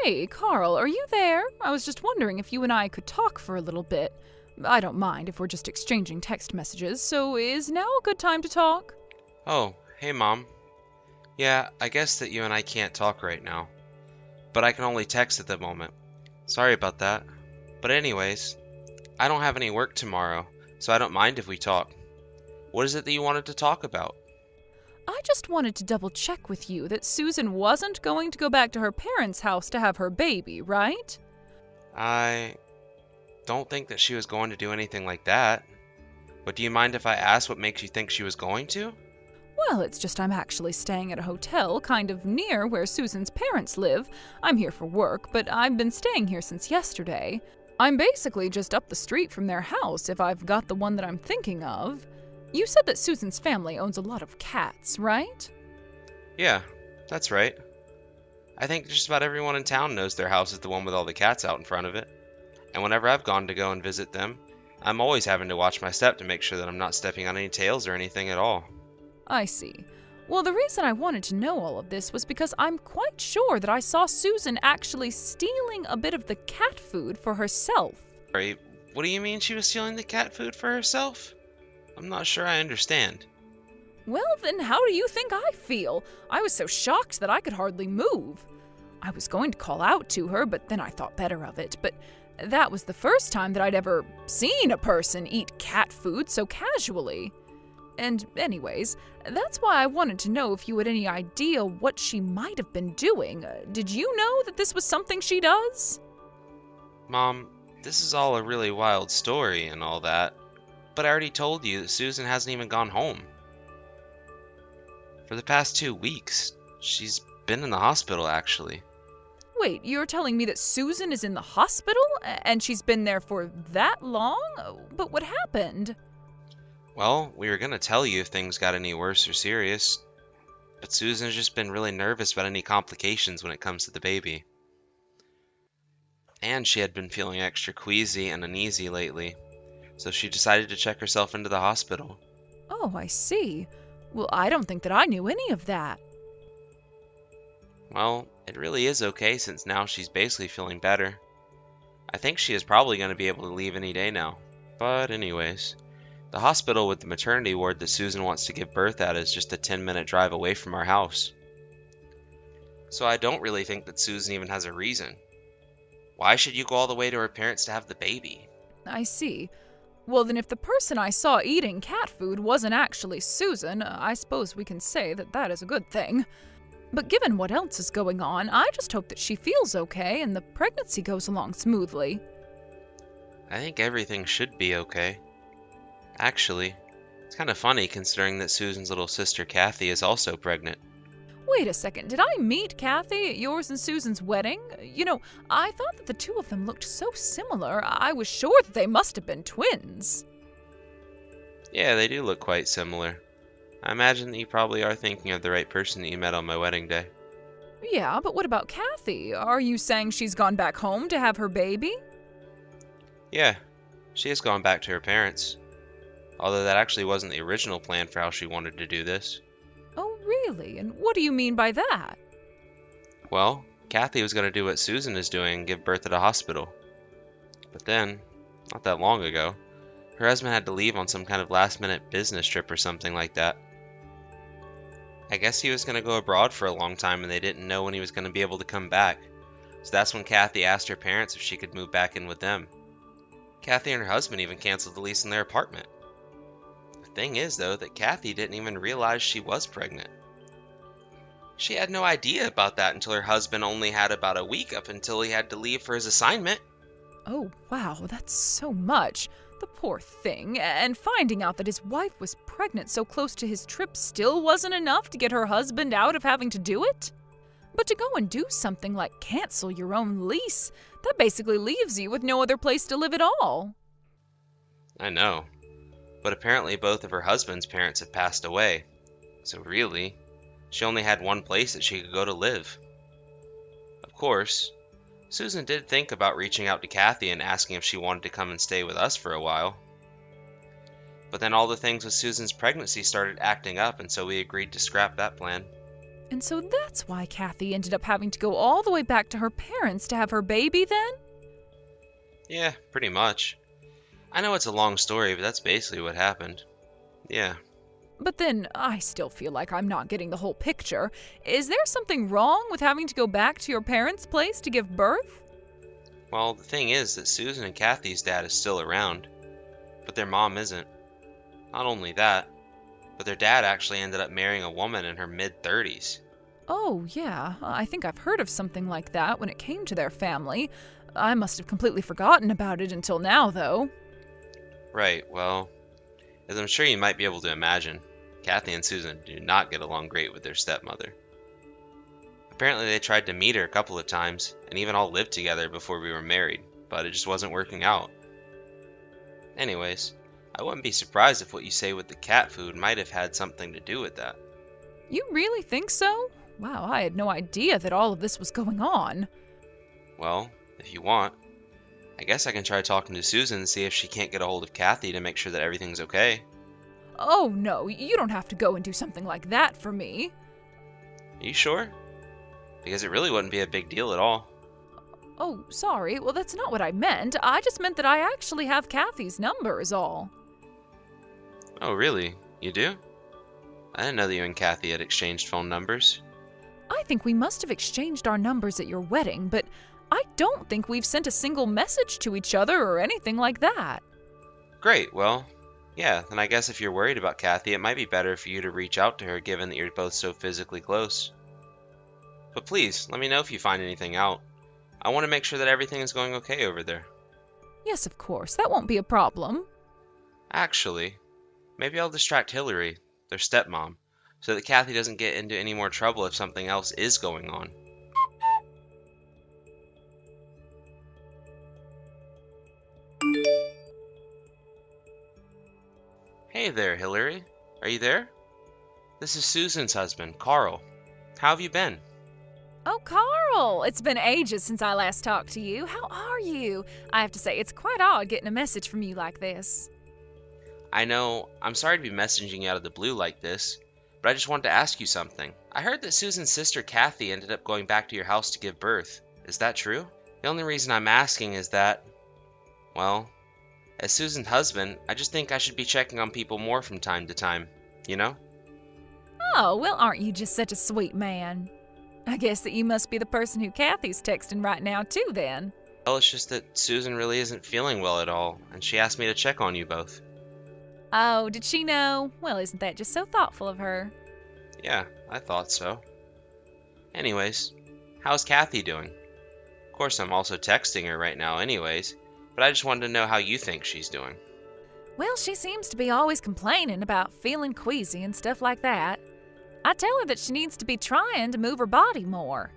Hey, Carl, are you there? I was just wondering if you and I could talk for a little bit. I don't mind if we're just exchanging text messages, so is now a good time to talk? Oh, hey Mom. Yeah, I guess that you and I can't talk right now, but I can only text at the moment. Sorry about that. But anyways, I don't have any work tomorrow, so I don't mind if we talk. What is it that you wanted to talk about? I just wanted to double check with you that Susan wasn't going to go back to her parents' house to have her baby, right? I don't think that she was going to do anything like that. But do you mind if I ask what makes you think she was going to? Well, it's just I'm actually staying at a hotel kind of near where Susan's parents live. I'm here for work, but I've been staying here since yesterday. I'm basically just up the street from their house if I've got the one that I'm thinking of. You said that Susan's family owns a lot of cats, right? Yeah, that's right. I think just about everyone in town knows their house is the one with all the cats out in front of it. And whenever I've gone to go and visit them, I'm always having to watch my step to make sure that I'm not stepping on any tails or anything at all. I see. Well, the reason I wanted to know all of this was because I'm quite sure that I saw Susan actually stealing a bit of the cat food for herself. Sorry, what do you mean she was stealing the cat food for herself? I'm not sure I understand. Well, then how do you think I feel? I was so shocked that I could hardly move. I was going to call out to her, but then I thought better of it. But that was the first time that I'd ever seen a person eat cat food so casually. And anyways, that's why I wanted to know if you had any idea what she might have been doing. Did you know that this was something she does? Mom, this is all a really wild story and all that, but I already told you that Susan hasn't even gone home. For the past 2 weeks, she's been in the hospital actually. Wait, you're telling me that Susan is in the hospital and she's been there for that long? But what happened? Well, we were gonna tell you if things got any worse or serious, but Susan's just been really nervous about any complications when it comes to the baby. And she had been feeling extra queasy and uneasy lately, so she decided to check herself into the hospital. Oh, I see. Well, I don't think that I knew any of that. Well, it really is okay since now she's basically feeling better. I think she is probably going to be able to leave any day now. But anyways, the hospital with the maternity ward that Susan wants to give birth at is just a 10-minute drive away from our house. So I don't really think that Susan even has a reason. Why should you go all the way to her parents to have the baby? I see. Well, then if the person I saw eating cat food wasn't actually Susan, I suppose we can say that that is a good thing. But given what else is going on, I just hope that she feels okay and the pregnancy goes along smoothly. I think everything should be okay. Actually, it's kind of funny considering that Susan's little sister Kathy is also pregnant. Wait a second, did I meet Kathy at yours and Susan's wedding? You know, I thought that the two of them looked so similar, I was sure that they must have been twins. Yeah, they do look quite similar. I imagine that you probably are thinking of the right person that you met on my wedding day. Yeah, but what about Kathy? Are you saying she's gone back home to have her baby? Yeah, she has gone back to her parents. Although that actually wasn't the original plan for how she wanted to do this. Oh, really? And what do you mean by that? Well, Kathy was going to do what Susan is doing and give birth at a hospital. But then, not that long ago, her husband had to leave on some kind of last-minute business trip or something like that. I guess he was going to go abroad for a long time and they didn't know when he was going to be able to come back. So that's when Kathy asked her parents if she could move back in with them. Kathy and her husband even canceled the lease on their apartment. The thing is, though, that Kathy didn't even realize she was pregnant. She had no idea about that until her husband only had about a week up until he had to leave for his assignment. Oh, wow, that's so much. The poor thing. And finding out that his wife was pregnant so close to his trip still wasn't enough to get her husband out of having to do it? But to go and do something like cancel your own lease, that basically leaves you with no other place to live at all. I know. But apparently both of her husband's parents had passed away. So really, she only had one place that she could go to live. Of course, Susan did think about reaching out to Kathy and asking if she wanted to come and stay with us for a while. But then all the things with Susan's pregnancy started acting up, and so we agreed to scrap that plan. And so that's why Kathy ended up having to go all the way back to her parents to have her baby then? Yeah, pretty much. I know it's a long story, but that's basically what happened. Yeah. But then I still feel like I'm not getting the whole picture. Is there something wrong with having to go back to your parents' place to give birth? Well, the thing is that Susan and Kathy's dad is still around, but their mom isn't. Not only that, but their dad actually ended up marrying a woman in her mid-30s. Oh, yeah. I think I've heard of something like that when it came to their family. I must have completely forgotten about it until now, though. Right, well, as I'm sure you might be able to imagine, Kathy and Susan do not get along great with their stepmother. Apparently they tried to meet her a couple of times, and even all lived together before we were married, but it just wasn't working out. Anyways, I wouldn't be surprised if what you say with the cat food might have had something to do with that. You really think so? Wow, I had no idea that all of this was going on. Well, if you want, I guess I can try talking to Susan and see if she can't get a hold of Kathy to make sure that everything's okay. Oh, no, you don't have to go and do something like that for me. Are you sure? Because it really wouldn't be a big deal at all. Oh, sorry. Well, that's not what I meant. I just meant that I actually have Kathy's number is all. Oh, really? You do? I didn't know that you and Kathy had exchanged phone numbers. I think we must have exchanged our numbers at your wedding, but I don't think we've sent a single message to each other or anything like that. Great, well, yeah, then I guess if you're worried about Kathy, it might be better for you to reach out to her given that you're both so physically close. But please, let me know if you find anything out. I want to make sure that everything is going okay over there. Yes, of course. That won't be a problem. Actually, maybe I'll distract Hillary, their stepmom, so that Kathy doesn't get into any more trouble if something else is going on. Hey there, Hillary. Are you there? This is Susan's husband, Carl. How have you been? Oh, Carl! It's been ages since I last talked to you. How are you? I have to say, it's quite odd getting a message from you like this. I know, I'm sorry to be messaging you out of the blue like this, but I just wanted to ask you something. I heard that Susan's sister Kathy ended up going back to your house to give birth. Is that true? The only reason I'm asking is that, well, as Susan's husband, I just think I should be checking on people more from time to time, you know? Oh, well, aren't you just such a sweet man? I guess that you must be the person who Kathy's texting right now, too, then. Well, it's just that Susan really isn't feeling well at all, and she asked me to check on you both. Oh, did she know? Well, isn't that just so thoughtful of her? Yeah, I thought so. Anyways, how's Kathy doing? Of course, I'm also texting her right now anyways, but I just wanted to know how you think she's doing. Well, she seems to be always complaining about feeling queasy and stuff like that. I tell her that she needs to be trying to move her body more.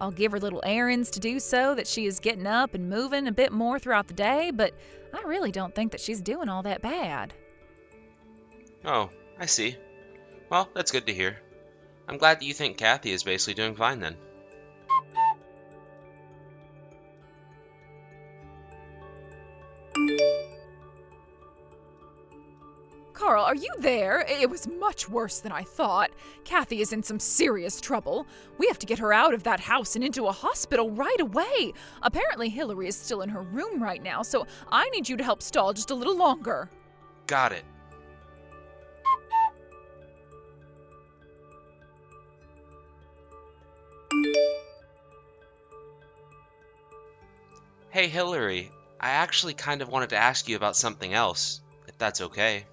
I'll give her little errands to do so that she is getting up and moving a bit more throughout the day, but I really don't think that she's doing all that bad. Oh, I see. Well, that's good to hear. I'm glad that you think Kathy is basically doing fine then. Carl, are you there? It was much worse than I thought. Kathy is in some serious trouble. We have to get her out of that house and into a hospital right away. Apparently Hillary is still in her room right now, so I need you to help stall just a little longer. Got it. Hey Hillary, I actually kind of wanted to ask you about something else, if that's okay.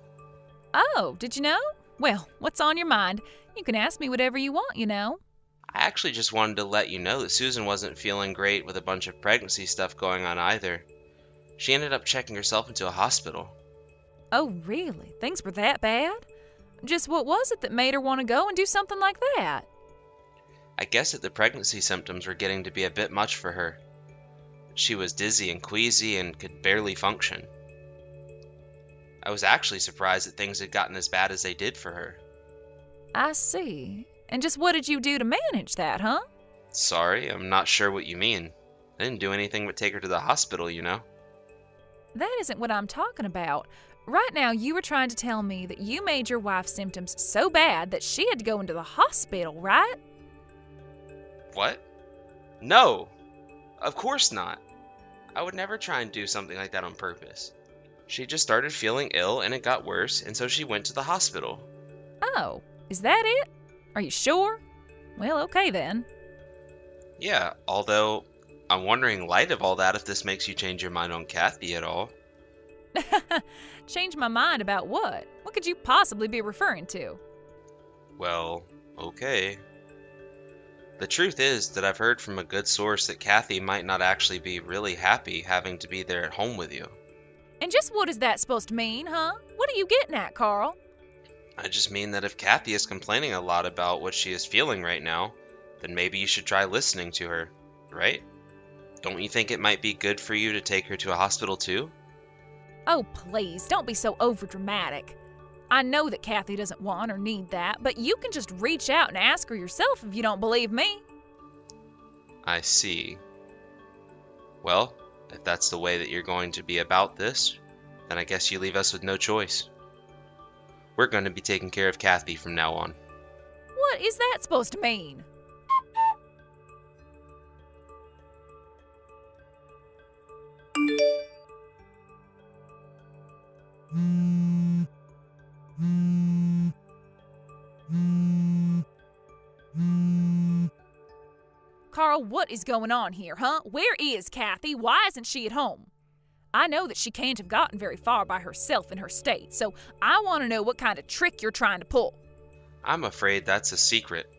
Oh, did you know? Well, what's on your mind? You can ask me whatever you want, you know. I actually just wanted to let you know that Susan wasn't feeling great with a bunch of pregnancy stuff going on either. She ended up checking herself into a hospital. Oh, really? Things were that bad? Just what was it that made her want to go and do something like that? I guess that the pregnancy symptoms were getting to be a bit much for her. She was dizzy and queasy and could barely function. I was actually surprised that things had gotten as bad as they did for her. I see. And just what did you do to manage that, huh? Sorry, I'm not sure what you mean. I didn't do anything but take her to the hospital, you know. That isn't what I'm talking about. right now you were trying to tell me that you made your wife's symptoms so bad that she had to go into the hospital, right? What? No, of course not. I would never try and do something like that on purpose. She just started feeling ill and it got worse, and so she went to the hospital. Oh, is that it? Are you sure? Well, okay then. Yeah, although I'm wondering, in light of all that, if this makes you change your mind on Kathy at all. Change my mind about what? What could you possibly be referring to? Well, okay. The truth is that I've heard from a good source that Kathy might not actually be really happy having to be there at home with you. And just what is that supposed to mean, huh? What are you getting at, Carl? I just mean that if Kathy is complaining a lot about what she is feeling right now, then maybe you should try listening to her, right? Don't you think it might be good for you to take her to a hospital too? Oh, please, don't be so overdramatic. I know that Kathy doesn't want or need that, but you can just reach out and ask her yourself if you don't believe me. I see. Well, if that's the way that you're going to be about this, then I guess you leave us with no choice. We're going to be taking care of Kathy from now on. What is that supposed to mean? Carl, what is going on here, huh? Where is Kathy? Why isn't she at home? I know that she can't have gotten very far by herself in her state, so I want to know what kind of trick you're trying to pull. I'm afraid that's a secret.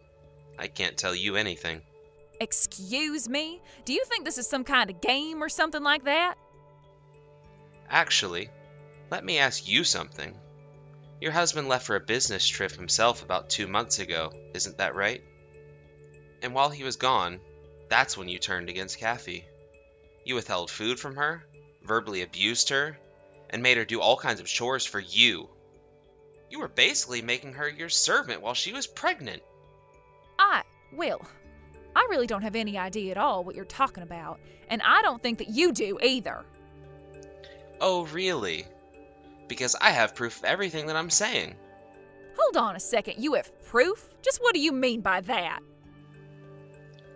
I can't tell you anything. Excuse me? Do you think this is some kind of game or something like that? Actually, let me ask you something. Your husband left for a business trip himself about 2 months ago, isn't that right? And while he was gone, that's when you turned against Kathy. You withheld food from her, verbally abused her, and made her do all kinds of chores for you. You were basically making her your servant while she was pregnant. Well, I really don't have any idea at all what you're talking about, and I don't think that you do either. Oh, really? Because I have proof of everything that I'm saying. Hold on a second, you have proof? Just what do you mean by that?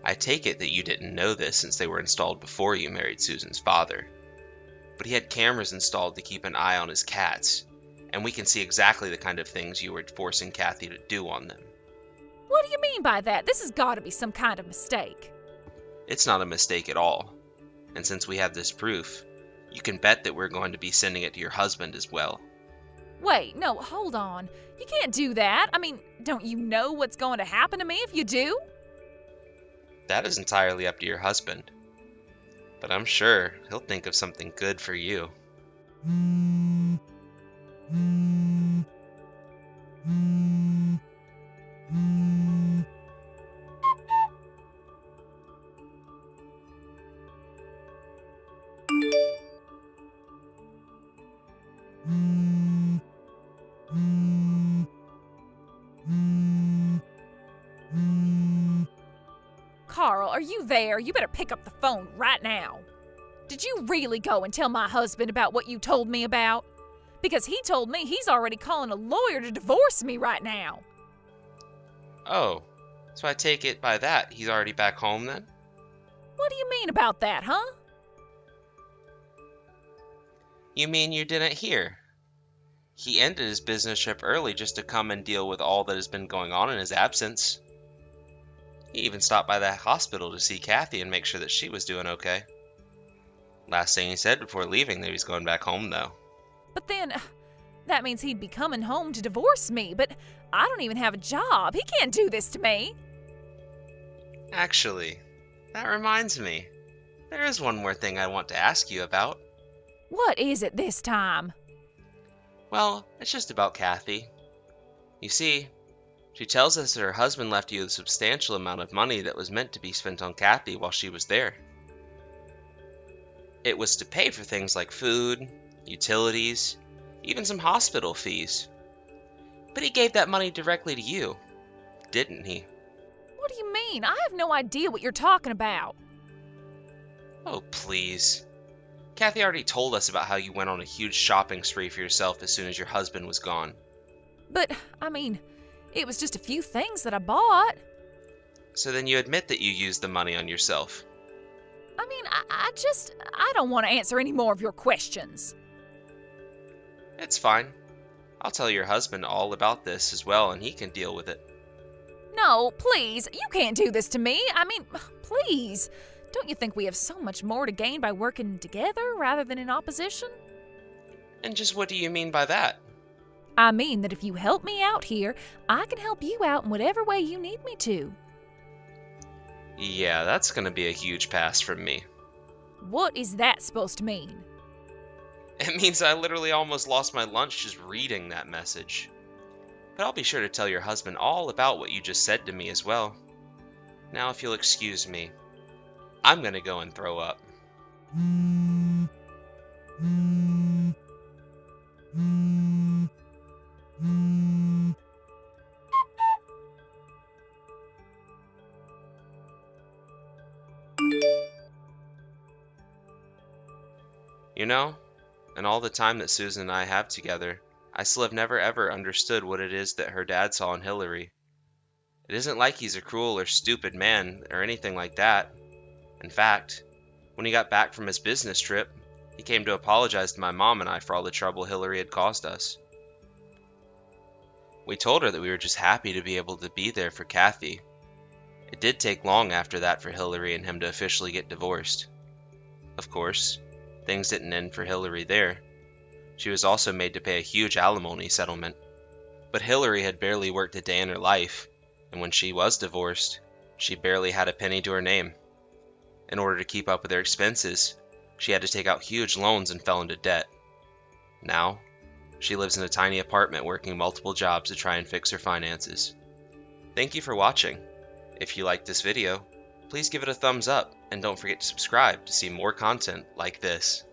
I take it that you didn't know this since they were installed before you married Susan's father. But he had cameras installed to keep an eye on his cats, and we can see exactly the kind of things you were forcing Kathy to do on them. What do you mean by that? This has got to be some kind of mistake. It's not a mistake at all. And since we have this proof, you can bet that we're going to be sending it to your husband as well. Wait, no, hold on. You can't do that. I mean, don't you know what's going to happen to me if you do? That is entirely up to your husband. But I'm sure he'll think of something good for you. Carl, are you there? You better pick up the phone right now. Did you really go and tell my husband about what you told me about? Because he told me he's already calling a lawyer to divorce me right now. Oh, so I take it by that he's already back home then? What do you mean about that, huh? You mean you didn't hear? He ended his business trip early just to come and deal with all that has been going on in his absence. He even stopped by the hospital to see Kathy and make sure that she was doing okay. Last thing he said before leaving that he's going back home, though. But then, that means he'd be coming home to divorce me, but I don't even have a job. He can't do this to me. Actually, that reminds me. There is one more thing I want to ask you about. What is it this time? Well, it's just about Kathy. You see, she tells us that her husband left you a substantial amount of money that was meant to be spent on Kathy while she was there. It was to pay for things like food, utilities, even some hospital fees. But he gave that money directly to you, didn't he? What do you mean? I have no idea what you're talking about. Oh, please. Kathy already told us about how you went on a huge shopping spree for yourself as soon as your husband was gone. But, it was just a few things that I bought. So then you admit that you used the money on yourself. I don't want to answer any more of your questions. It's fine. I'll tell your husband all about this as well, and he can deal with it. No, please, you can't do this to me. Please. Don't you think we have so much more to gain by working together rather than in opposition? And just what do you mean by that? I mean that if you help me out here, I can help you out in whatever way you need me to. Yeah, that's gonna be a huge pass from me. What is that supposed to mean? It means I literally almost lost my lunch just reading that message. But I'll be sure to tell your husband all about what you just said to me as well. Now, if you'll excuse me, I'm gonna go and throw up. You know, in all the time that Susan and I have together, I still have never ever understood what it is that her dad saw in Hillary. It isn't like he's a cruel or stupid man or anything like that. In fact, when he got back from his business trip, he came to apologize to my mom and I for all the trouble Hillary had caused us. We told her that we were just happy to be able to be there for Kathy. It did take long after that for Hillary and him to officially get divorced. Of course, things didn't end for Hillary there. She was also made to pay a huge alimony settlement. But Hillary had barely worked a day in her life, and when she was divorced, she barely had a penny to her name. In order to keep up with her expenses, she had to take out huge loans and fell into debt. Now, she lives in a tiny apartment working multiple jobs to try and fix her finances. Thank you for watching. If you liked this video, please give it a thumbs up and don't forget to subscribe to see more content like this.